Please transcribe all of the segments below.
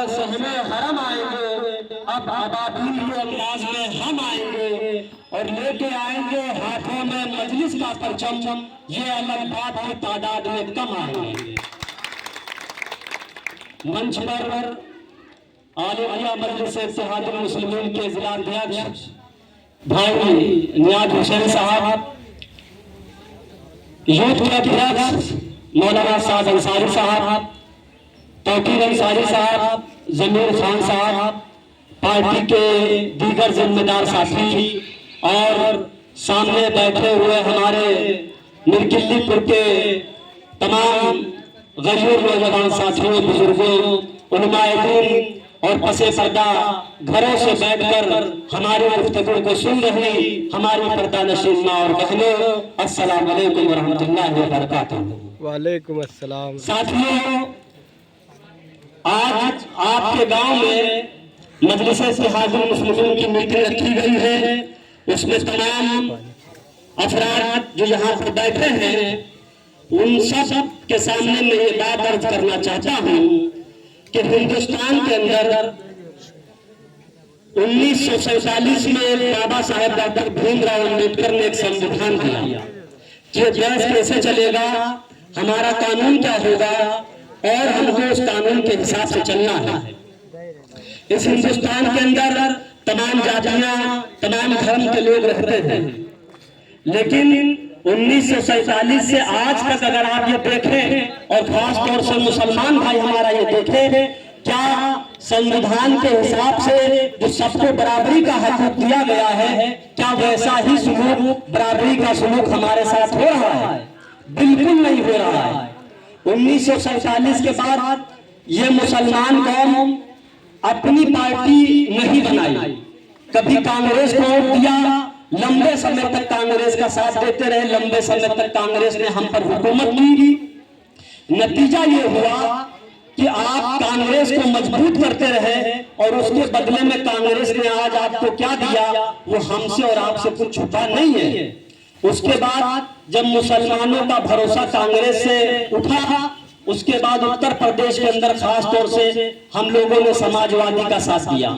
सहमे हरम आएंगे, अब अबाबील के अंदाज में हम आएंगे और लेके आएंगे हाथों में मजलिस का परचम। ये अलग बात की तादाद में कम आएंगे। मंच पर आलिया मजलिस इत्तेहादुल मुस्लिमीन के जिला अध्यक्ष भाई नियाज हुसैन साहब, यूथ के अध्यक्ष मौलाना साद अंसारी साहब, तौकीर अंसारी साहब, जमीर खान साहब, पार्टी के दीगर जिम्मेदार साथी और सामने बैठे हुए हमारे निर्किल्लीपुर के तमाम गरीब नौजवान साथियों, बुजुर्गों, उलमाए दीन और पसे पर्दा घरों से बैठकर हमारे गुफ्तगू को सुन रही हमारी पर्दा नशीन माँ और बहनों, अस्सलाम वालेकुम रहमतुल्लाहि व बरकातहू। वालेकुम अस्सलाम। साथियों, आज आपके गांव में मजलिस इत्तेहादुल मुस्लिमीन की मीटिंग रखी गई है। उसमें तमाम अफराद जो यहाँ पर बैठे हैं उन सब के सामने मैं ये बात अर्ज करना चाहता हूँ कि हिंदुस्तान के अंदर 1947 में बाबा साहेब डॉक्टर भीमराव अम्बेडकर ने एक संविधान दिया कि देश कैसे चलेगा, हमारा कानून क्या होगा और हमको उस कानून के हिसाब से चलना है। इस हिंदुस्तान के अंदर तमाम जातियां, तमाम धर्म के लोग रहते हैं, लेकिन 1947 से आज तक अगर आप ये देखें और खास तौर से मुसलमान भाई हमारा ये देखें, क्या संविधान के हिसाब से जो सबको बराबरी का हक दिया गया है, क्या वैसा ही सुलूक, बराबरी का सुलूक हमारे साथ हो रहा है? बिल्कुल नहीं हो रहा है। 1947 के बाद ये मुसलमान कौम अपनी पार्टी नहीं बनाई, कभी कांग्रेस को वोट दिया, लंबे समय तक कांग्रेस का साथ देते रहे, लंबे समय तक कांग्रेस ने हम पर हुकूमत की। नतीजा ये हुआ कि आप कांग्रेस को मजबूत करते रहे और उसके बदले में कांग्रेस ने आज आपको क्या दिया वो हमसे और आपसे कुछ छुपा नहीं है। उसके बाद जब मुसलमानों का भरोसा कांग्रेस से उठा, उसके बाद उत्तर प्रदेश के अंदर खास तौर से हम लोगों ने समाजवादी का साथ दिया।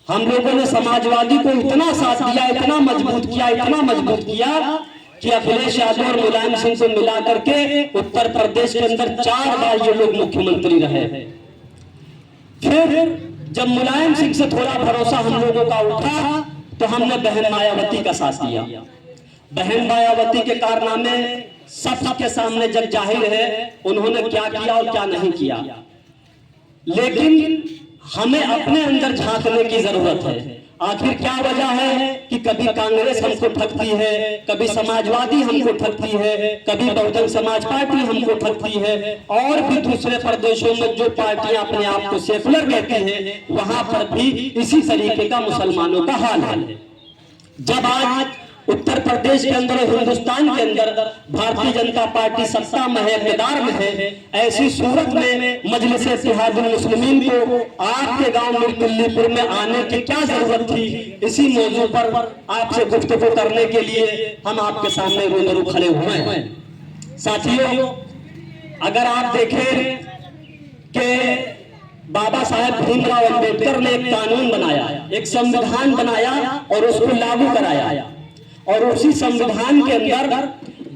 हम लोगों ने समाजवादी को इतना साथ दिया, इतना मजबूत किया, इतना मजबूत किया कि अखिलेश यादव और मुलायम सिंह से मिला करके उत्तर प्रदेश के अंदर 4 बार ये लोग मुख्यमंत्री रहे। फिर जब मुलायम सिंह से थोड़ा भरोसा हम लोगों का उठा तो हमने बहन मायावती का साथ दिया। बहन मायावती के कारनामे सबके सामने जब जाहिर है उन्होंने क्या किया और क्या नहीं किया, लेकिन हमें अपने अंदर झांकने की जरूरत है। आखिर क्या वजह है कि कभी कांग्रेस हमको ठगती है, कभी समाजवादी हमको ठगती है, कभी बहुजन समाज पार्टी हमको ठगती है और भी दूसरे प्रदेशों में जो पार्टियां अपने आप को सेकुलर कहती हैं वहां पर भी इसी तरीके का मुसलमानों का हाल है। जब आज उत्तर प्रदेश के अंदर और हिंदुस्तान के अंदर भारतीय जनता पार्टी सत्ता में है, इक़्तिदार में है, ऐसी सूरत में मजलिस इत्तेहादुल मुस्लिमीन को आपके गांव निर्किल्लीपुर में आने की क्या जरूरत थी? इसी मौजू पर आपसे गुफ्तगू करने के लिए हम आपके सामने रूबरू खड़े हुए हैं। साथियों, अगर आप देखें कि बाबा साहेब भीमराव अम्बेडकर ने एक कानून बनाया, एक संविधान बनाया और उसको लागू कराया और उसी संविधान के अंदर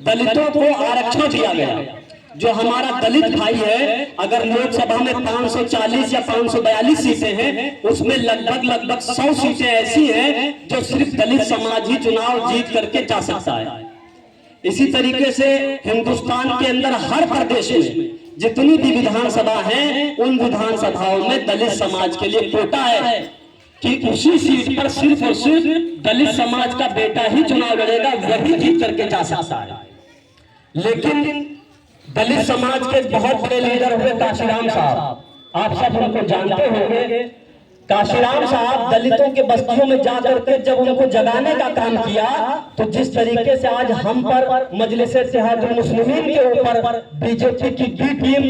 दलितों को आरक्षण दिया गया। जो हमारा दलित भाई है, अगर लोकसभा में 540 या 542 सीटें हैं, उसमें लगभग 100 सीटें ऐसी हैं जो सिर्फ दलित समाज ही चुनाव जीत करके जा सकता है। इसी तरीके से हिंदुस्तान के अंदर हर प्रदेश में जितनी भी विधानसभा है उन विधानसभाओं में दलित समाज के लिए कोटा है कि उसी सीट पर सिर्फ और सिर्फ दलित समाज का बेटा ही चुनाव लड़ेगा, वही जीत करके जा सकता है। लेकिन दलित समाज के बहुत बड़े लीडर हुए काशीराम साहब, आप सब उनको जानते होंगे। काशीराम साहब दलितों के बस्तियों में जाकर के जब उनको जगाने का काम किया तो जिस तरीके से आज हम पर मजलिस इत्तेहादुल मुस्लिमीन के ऊपर बीजेपी की बी टीम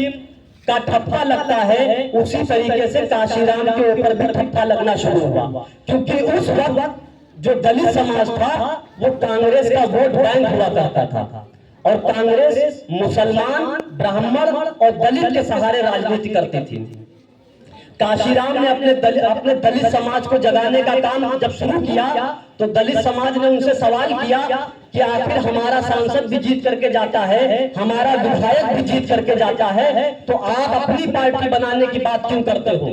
का ठप्पा लगता है, उसी तरीके से काशीराम के ऊपर भी ठप्पा लगना शुरू हुआ। क्योंकि उस वक्त जो दलित समाज था वो कांग्रेस का वोट बैंक हुआ करता था और कांग्रेस मुसलमान, ब्राह्मण और दलित के सहारे राजनीति करती थी। काशीराम ने अपने दलित समाज को जगाने का काम जब शुरू किया तो दलित समाज ने उनसे सवाल किया कि आखिर हमारा सांसद भी जीत करके जाता है, हमारा विधायक भी जीत करके जाता है, तो आप अपनी पार्टी बनाने की बात क्यों करते हो?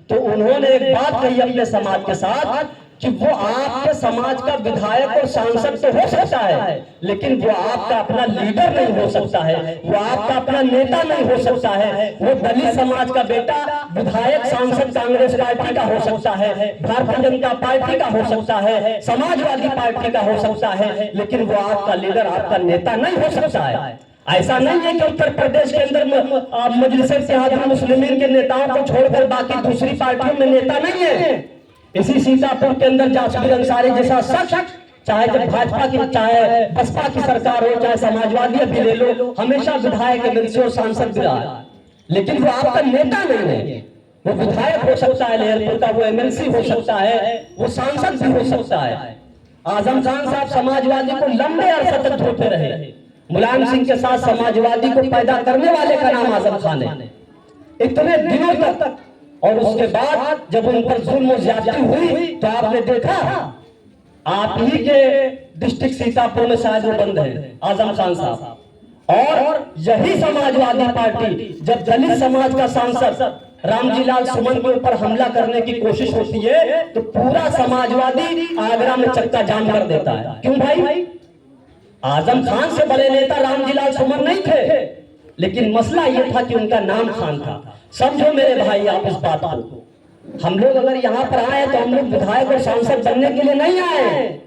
तो उन्होंने एक बात कही अपने समाज के साथ कि वो आपके समाज का विधायक और सांसद तो हो सकता है, लेकिन वो आपका अपना लीडर नहीं हो सकता है, वो आपका अपना नेता नहीं हो सकता है। वो दलित समाज का बेटा विधायक सांसद कांग्रेस पार्टी का हो सकता है, भारतीय जनता पार्टी का हो सकता है, समाजवादी पार्टी का हो सकता है, लेकिन वो आपका लीडर, आपका नेता नहीं हो सकता है। ऐसा नहीं है कि उत्तर प्रदेश के अंदर मजलिस-ए-इत्तेहादुल मुस्लिमीन के नेताओं को छोड़कर बाकी दूसरी पार्टियों में नेता नहीं है। इसी सीतापुर के अंदर जासमीर अंसारी जैसा शख्स, चाहे जब भाजपा की, चाहे बसपा की सरकार हो, चाहे समाजवादी अभी ले लो, हमेशा विधायक एमएलसी और सांसद भी रहा, लेकिन वो आपका नेता नहीं है। वो विधायक हो सकता है लहरपुर का, वो एमएलसी हो सकता है, वो सांसद भी हो सकता है। आजम खान साहब समाजवादी को लंबे अरसे तक धोते रहे। मुलायम सिंह के साथ समाजवादी को पैदा करने वाले का नाम आजम खान है, इतने दिनों तक। और उसके बाद जब उन पर जुल्म और ज्यादती हुई तो आपने देखा, आप ही के डिस्ट्रिक्ट सीतापुर में शायद वो बंद है आजम खान साहब, और यही समाजवादी पार्टी जब दलित समाज का सांसद रामजी लाल सुमन के ऊपर हमला करने की कोशिश होती है तो पूरा समाजवादी आगरा में चक्का जाम कर देता है। क्यों भाई? आजम खान से बड़े नेता रामजी लाल सुमन नहीं थे, लेकिन मसला यह था कि उनका नाम खान था। समझो मेरे भाई आप इस बात को, हम लोग अगर यहाँ पर आए तो हम लोग विधायक और सांसद बनने के लिए नहीं आए।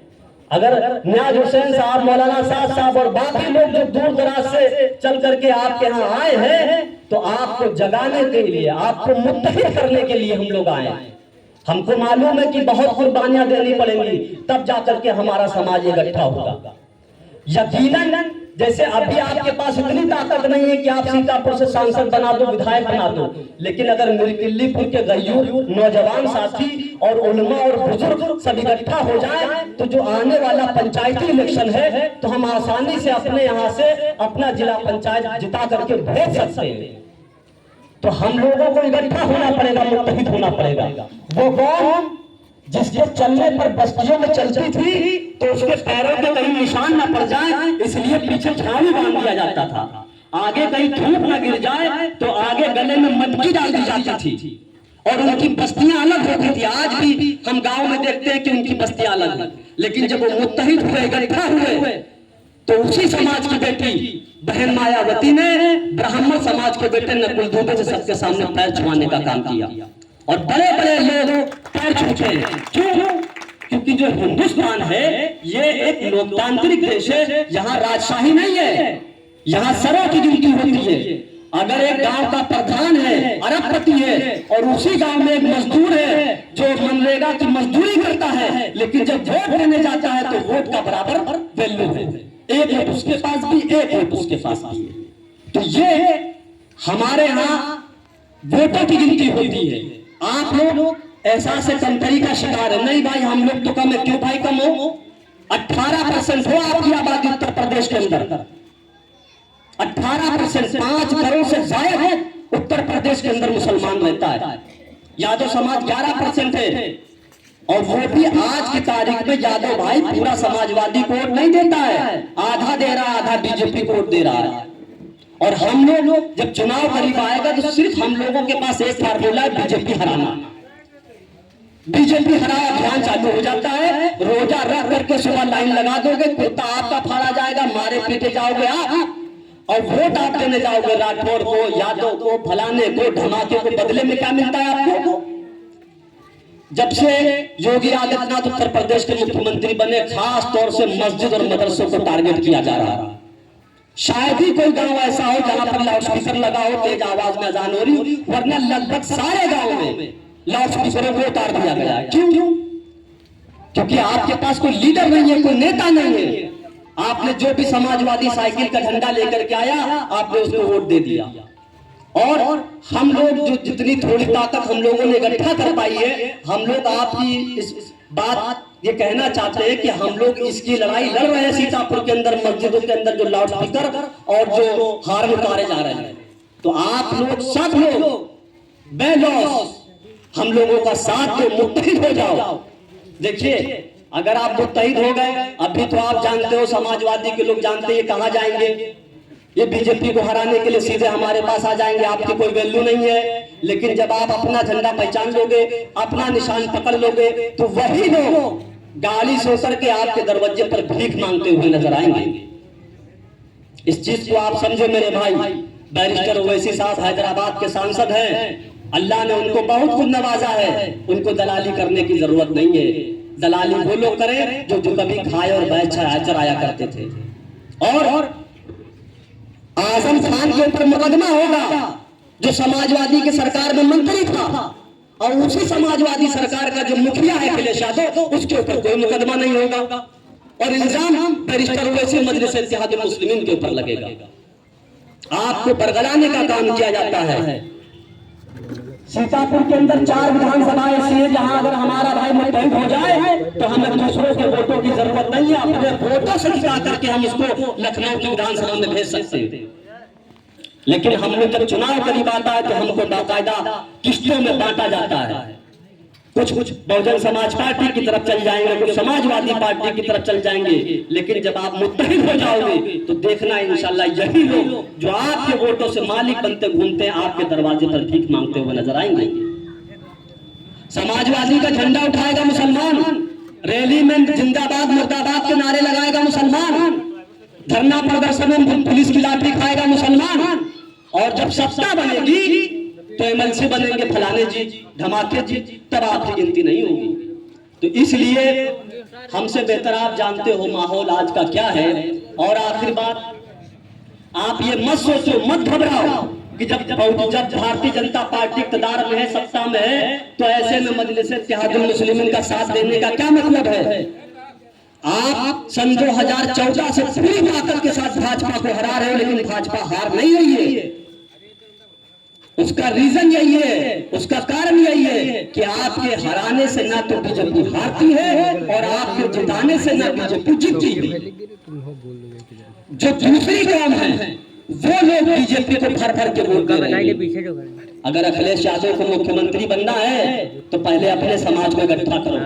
अगर नियाज हुसैन साहब, मौलाना साद साहब और बाकी लोग जो दूर दराज से चल करके आपके यहाँ आए हैं तो आपको जगाने के लिए, आपको मुत्तहिद करने के लिए हम लोग आए। हमको मालूम है कि बहुत कुर्बानियां देनी पड़ेंगी, तब जाकर के हमारा समाज इकट्ठा होगा। यकीनन जैसे अभी आपके पास इतनी ताकत नहीं है कि आप सीतापुर से सांसद बना दो, विधायक बना दो, लेकिन अगर मिर्किल्लीपुर के गयूर नौजवान साथी और उलमा और बुजुर्ग सब इकट्ठा हो जाए तो जो आने वाला पंचायती इलेक्शन है तो हम आसानी से अपने यहाँ से अपना जिला पंचायत जिता करके भेज सकते हैं। तो हम लोगों को इकट्ठा होना पड़ेगा, मुत्तहिद होना पड़ेगा। वो कौन? जिसके चलने पर बस्तियों में चलती थी तो उसके पैरों पे कहीं निशान ना पड़ जाए, इसलिए पीछे छावनी बांध दिया जाता था। आगे कहीं धूप ना गिर जाए तो आगे गले में मटकी डाल दी जाती थी और उनकी बस्तियां अलग होती थी। आज भी हम गांव में देखते हैं कि उनकी बस्तियां अलग हैं, लेकिन जब वो मुत्तहिद हुए, इकट्ठा हुए, तो उसी समाज की बेटी बहन मायावती ने ब्राह्मण समाज के बेटे नकुल दुबे से सबके सामने पैर छुआने का काम किया और बड़े बड़े लोग पैर छूते हैं। क्यों? क्योंकि जो हिंदुस्तान है ये एक लोकतांत्रिक देश है, यहाँ राजशाही नहीं है, यहाँ सरों की गिनती होती है। अगर एक गांव का प्रधान है, अरबपति है, और उसी गांव में एक मजदूर है जो मनरेगा की मजदूरी करता है, लेकिन जब वोट देने जाता है तो वोट का बराबर वैल्यू है, एक वोट उसके पास भी, एक वोट उसके पास भी। तो ये हमारे यहाँ वोटों की गिनती होती है। आप लोग एहसास कमतरी का शिकार है। नहीं भाई हम लोग तो कम है। क्यों भाई कम हो? 18% हो आपकी आबादी उत्तर प्रदेश के अंदर, 18%, 5 करोड़ से ज्यादा उत्तर प्रदेश के अंदर मुसलमान रहता है। यादव समाज 11% है, और वो भी आज की तारीख में यादव भाई पूरा समाजवादी को वोट नहीं देता है, आधा दे रहा है, आधा बीजेपी को वोट दे रहा है। और हम लोग जब चुनाव करीब आएगा तो सिर्फ हम लोगों के पास एक फार्मूला है, बीजेपी हराना। बीजेपी हराया अभियान चालू हो जाता है, रोजा रख करके सुबह लाइन लगा दोगे, कुत्ता आपका फाड़ा जाएगा, मारे पीटे जाओगे आप, और वोट आप देने जाओगे राठौर को, यादव को, फलाने को, धमाके को। बदले में क्या मिलता है आपको? जब से योगी आदित्यनाथ उत्तर प्रदेश के मुख्यमंत्री बने, खास तौर से मस्जिद और मदरसों को टारगेट किया जा रहा है। शायद ही कोई गांव ऐसा हो जहां पर लाउडस्पीकर लगा हो, तेज आवाज में अजान हो रही, वरना लगभग सारे गांव में लाउडस्पीकरों को उतार दिया गया है। क्यों? क्योंकि आपके पास कोई लीडर नहीं है, कोई नेता नहीं है। आपने जो भी समाजवादी साइकिल का झंडा लेकर के आया, आपने उसको वोट दे दिया। और हम लोग जो जितनी थोड़ी ताकत हम लोगों ने इकट्ठा कर पाई है, हम लोग आपकी इस बात ये कहना चाहते हैं कि हम लोग इसकी लड़ाई लड़ रहे हैं सीतापुर के अंदर, मस्जिदों के अंदर जो लाउडस्पीकर और जो हार्न उतारे जा रहे हैं। तो आप लोग सब लोग बेलौस हम लोगों का साथ दो, मुत्तहिद हो जाओ। देखिए, अगर आप मुत्तहिद हो गए, अभी तो आप जानते हो, समाजवादी के लोग जानते हैं कहां जाएंगे, ये बीजेपी को हराने के लिए सीधे हमारे पास आ जाएंगे, आपकी कोई वैल्यू नहीं है। लेकिन जब आप अपना झंडा पहचान लोगे, अपना निशान पकड़ लोगे, तो वही लोग गाली सो करके आपके दरवाजे पर भीख मांगते हुए नजर आएंगे। इस चीज को आप समझो मेरे भाई। बैरिस्टर ओवैसी साहब हैदराबाद के सांसद हैं, अल्लाह ने उनको बहुत कुछ नवाजा है, उनको दलाली करने की जरूरत नहीं है। दलाली वो लोग करें जो कभी खाए और बैठ चराया करते थे। और आजम खान के ऊपर मुकदमा होगा, जो समाजवादी की सरकार में मंत्री था, और उसी समाजवादी सरकार का जो मुखिया है अखिलेश यादव, उसके ऊपर कोई मुकदमा नहीं होगा, और इल्जाम बैरिस्टर ओवैसी मजलिस इत्तेहादुल मुस्लिमीन के ऊपर लगेगा। आपको बरगलाने का काम किया जाता है। सीतापुर के अंदर 4 विधानसभा ऐसी है जहां अगर हमारा भाई मुत्तहिद हो जाए तो हमें दूसरों के वोटों की जरूरत नहीं है, अपने वोटों से जिता करके हम इसको लखनऊ की विधानसभा में भेज सकते हैं। लेकिन हम लोग जब चुनाव करीब आता है तो हमको बाकायदा किस्तों में बांटा जाता है। कुछ बहुजन समाज पार्टी की तरफ चल जाएंगे, कुछ समाजवादी पार्टी की तरफ चल जाएंगे। लेकिन जब आप मुत्तहिद हो जाओगे तो देखना इंशाल्लाह यही लोग जो आपके वोटों से मालिक बनते घूमते हैं, आपके दरवाजे पर भीख मांगते हुए नजर आएंगे। समाजवादी का झंडा उठाएगा मुसलमान, रैली में जिंदाबाद मुर्दाबाद के नारे लगाएगा मुसलमान, धरना प्रदर्शन में पुलिस की लाठी खाएगा मुसलमान, और जब सत्ता बनेगी तो एमएलसी बनेंगे फलाने जी, धमाके जी, तब आपकी गिनती नहीं होगी। तो इसलिए हमसे बेहतर आप जानते हो माहौल आज का क्या है। और आखिर बात, आप ये मत सोचो, मत घबराओ कि जब भारतीय जनता पार्टी इक़्तिदार में है, सत्ता में है, तो ऐसे में मजलिस इत्तेहादुल मुस्लिमीन का साथ देने का क्या मतलब है। आप सन 2014 से पूरी ताकत के साथ भाजपा को हरा रहे हो, लेकिन भाजपा हार नहीं रही है। उसका रीजन यही है, उसका कारण यही है कि आपके हराने से ना तो बीजेपी हारती है और आपके जिताने से ना बीजेपी जीतती है। जो दूसरी कौम है वो लोग बीजेपी को भर भर के वोट दे रहे हैं। अगर अखिलेश यादव को मुख्यमंत्री बनना है तो पहले अपने समाज को इकट्ठा करो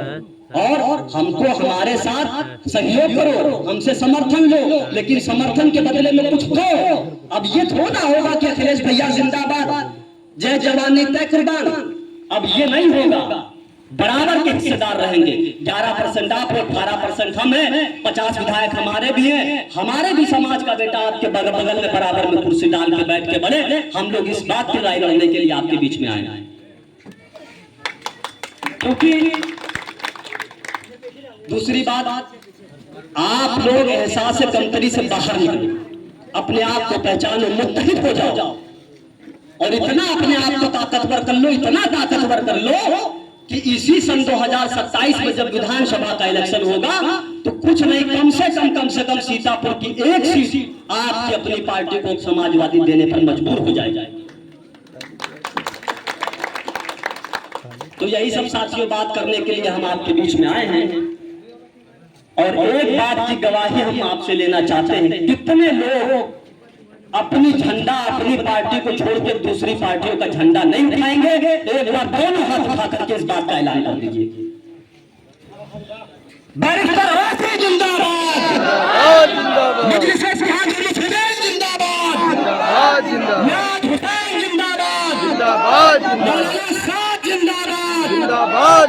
और हमको हमारे साथ सहयोग करो, हमसे समर्थन लो, लेकिन समर्थन के बदले में कुछ दो। अब ये थोड़ा होगा कि अखिलेश भैया जिंदाबाद, जय जवानी तय कुर्बान, अब ये नहीं होगा। बराबर के हिस्सेदार रहेंगे। 11% आप हो, 18% हम हैं, 50 विधायक हमारे भी हैं, हमारे भी समाज का बेटा आपके बगल में बराबर में कुर्सी डाल के बैठ के बने। हम लोग इस बात की राय लड़ने के लिए आपके बीच में आए हैं, क्योंकि दूसरी बात, आप लोग एहसास कमतरी से बाहर निकलो, अपने आप को पहचानो, मुत्तहिद हो जाओ और इतना अपने आप को ताकतवर कर लो, इतना ताकतवर कर लो कि इसी सन 2027 में जब विधानसभा का इलेक्शन होगा तो कुछ नहीं, कम से कम सीतापुर की एक सीट आपकी अपनी पार्टी को समाजवादी देने पर मजबूर हो जाएगा। तो यही सब साथियों बात करने के लिए हम आपके बीच में आए हैं। और एक बात की गवाही हम आपसे लेना चाहते हैं, कितने लोग अपनी झंडा, अपनी पार्टी को छोड़ के दूसरी पार्टियों का झंडा नहीं उठाएंगे। एक बार दोनों हाथ उठा करके इस बात का ऐलान कर दीजिए। बैरिस्टर ओवैसी जिंदाबाद, मजलिस इत्तेहादुल मुस्लिमीन जिंदाबाद, नियाज़ हुसैन जिंदाबाद, जिंदाबाद, जिंदाबाद,